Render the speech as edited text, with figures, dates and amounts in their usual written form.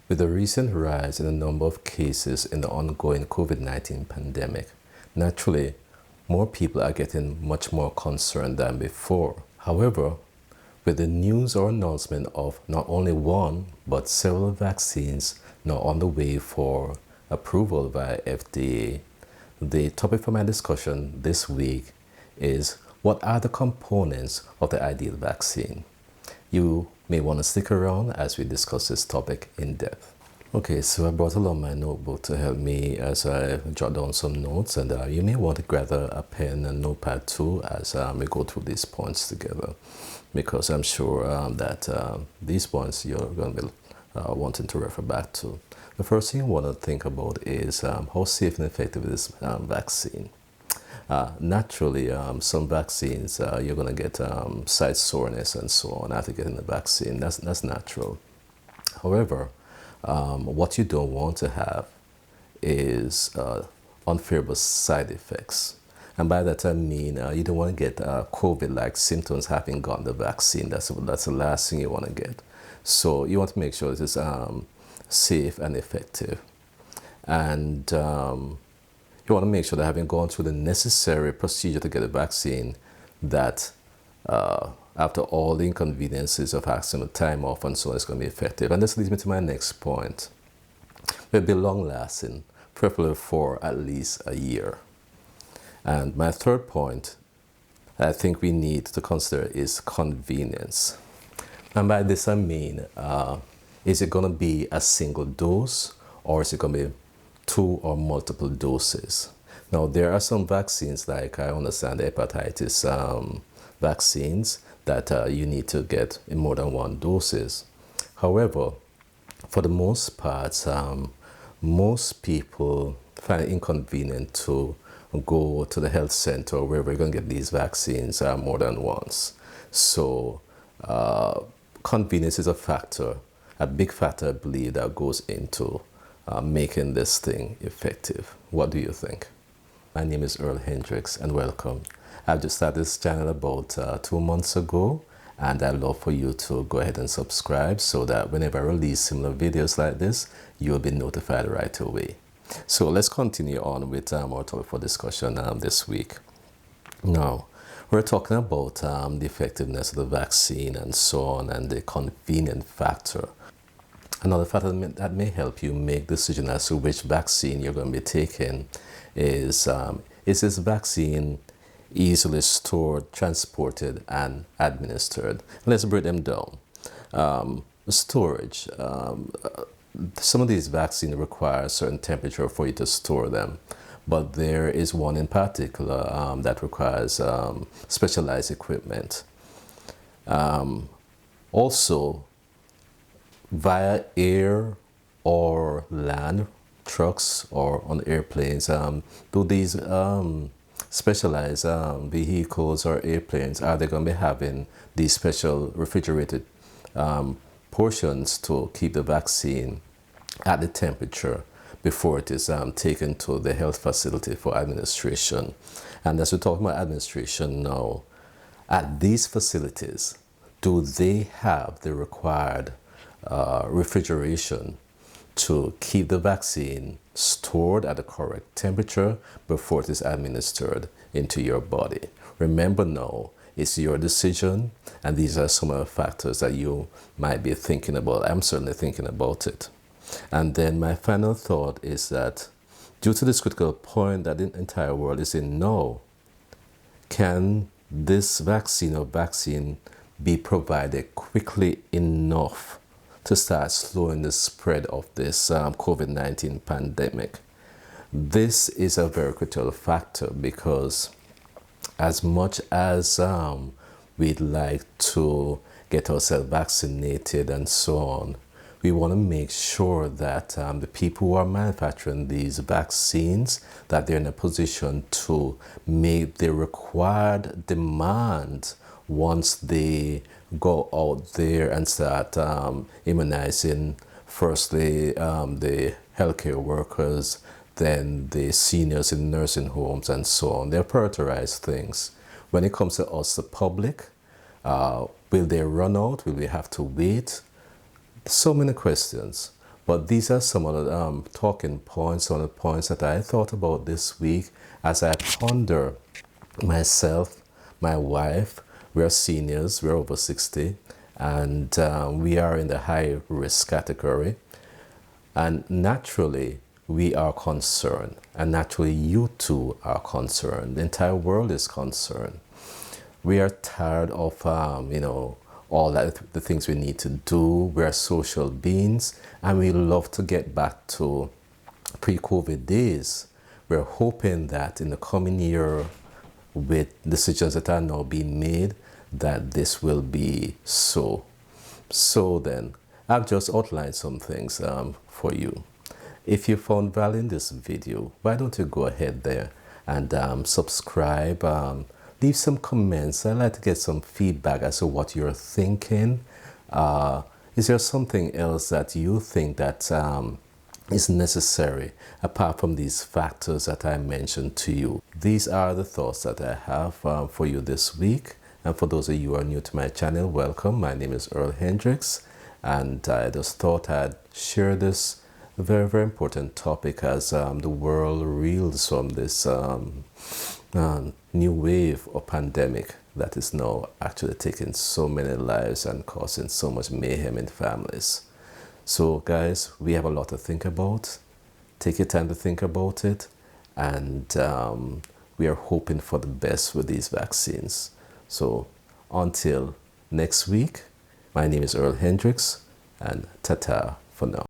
With the recent rise in the number of cases in the ongoing COVID-19 pandemic, naturally, more people are getting much more concerned than before. However, with the news or announcement of not only one, but several vaccines now on the way for approval by FDA, the topic for my discussion this week is what are the components of the ideal vaccine? You may want to stick around as we discuss this topic in depth. Okay, so I brought along my notebook to help me as I jot down some notes, and you may want to gather a pen and notepad too as we go through these points together, because I'm sure that these points you're going to be wanting to refer back to. The first thing you want to think about is how safe and effective is this vaccine. Naturally, some vaccines you're going to get side soreness and so on after getting the vaccine. That's natural. However, what you don't want to have is unfavorable side effects. And by that I mean you don't want to get COVID-like symptoms having gotten the vaccine. That's the last thing you want to get. So you want to make sure it is safe and effective. And you want to make sure that having gone through the necessary procedure to get a vaccine, that after all the inconveniences of asking the time off and so on, it's going to be effective. And this leads me to my next point. It will be long-lasting, preferably for at least a year. And my third point I think we need to consider is convenience. And by this I mean, is it going to be a single dose, or is it going to be two or multiple doses? Now, there are some vaccines, like I understand the hepatitis vaccines, that you need to get in more than one doses. However, for the most part, most people find it inconvenient to go to the health center where we're going to get these vaccines more than once. So convenience is a factor, a big factor, I believe, that goes into making this thing effective. What do you think? My name is Earl Hendricks, and welcome. I've just started this channel about 2 months ago, and I'd love for you to go ahead and subscribe so that whenever I release similar videos like this, you'll be notified right away. So let's continue on with our topic for discussion this week. Now, we're talking about the effectiveness of the vaccine and so on, and the convenient factor. Another factor that may help you make a decision as to which vaccine you're going to be taking is this vaccine easily stored, transported, and administered? Let's break them down. Storage. Some of these vaccines require a certain temperature for you to store them, but there is one in particular that requires specialized equipment. Also, via air or land, trucks or on airplanes, do these specialized vehicles or airplanes, are they going to be having these special refrigerated portions to keep the vaccine at the temperature before it is taken to the health facility for administration? And as we're talking about administration now, at these facilities, do they have the required refrigeration to keep the vaccine stored at the correct temperature before it is administered into your body? Remember now, it's your decision, and these are some of the factors that you might be thinking about. I'm certainly thinking about it. And then my final thought is that due to this critical point that the entire world is in now, can this vaccine or vaccine be provided quickly enough to start slowing the spread of this COVID-19 pandemic? This is a very critical factor, because as much as we'd like to get ourselves vaccinated and so on, we want to make sure that the people who are manufacturing these vaccines, that they're in a position to make the required demand once they go out there and start immunizing, firstly the healthcare workers, then the seniors in nursing homes and so on. They'll prioritize things. When it comes to us, the public, will they run out? Will we have to wait? So many questions. But these are some of the talking points, some of the points that I thought about this week as I ponder myself, my wife. We're seniors, we're over 60, and we are in the high risk category. And naturally, we are concerned, and naturally, you too are concerned. The entire world is concerned. We are tired of, all that the things we need to do. We're social beings, and we love to get back to pre-COVID days. We're hoping that in the coming year, with decisions that are now being made, that this will be so. So then, I've just outlined some things for you. If you found value in this video, why don't you go ahead there and subscribe, leave some comments. I'd like to get some feedback as to what you're thinking. Is there something else that you think that is necessary apart from these factors that I mentioned to you? These are the thoughts that I have for you this week. And for those of you who are new to my channel, welcome. My name is Earl Hendricks, and I just thought I'd share this very, very important topic as the world reels from this new wave of pandemic that is now actually taking so many lives and causing so much mayhem in families. So guys, we have a lot to think about. Take your time to think about it, and we are hoping for the best with these vaccines. So until next week, my name is Earl Hendricks, and ta-ta for now.